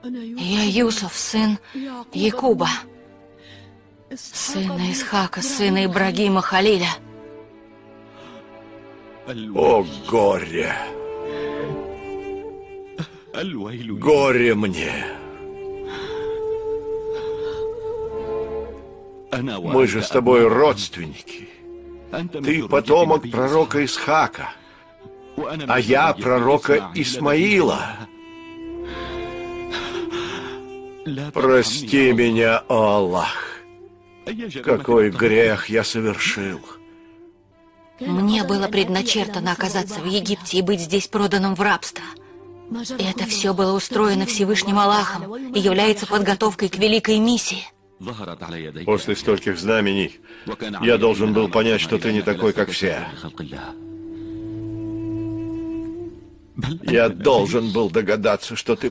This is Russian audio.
Я Юсуф, сын Якуба, сына Исхака, сына Ибрагима Халиля. О, горе! Горе мне! Мы же с тобой родственники. Ты потомок пророка Исхака, а я пророка Исмаила. Прости меня, о Аллах. Какой грех я совершил. Мне было предначертано оказаться в Египте и быть здесь проданным в рабство. И это все было устроено Всевышним Аллахом и является подготовкой к великой миссии. После стольких знамений я должен был понять, что ты не такой, как все. Я должен был догадаться, что ты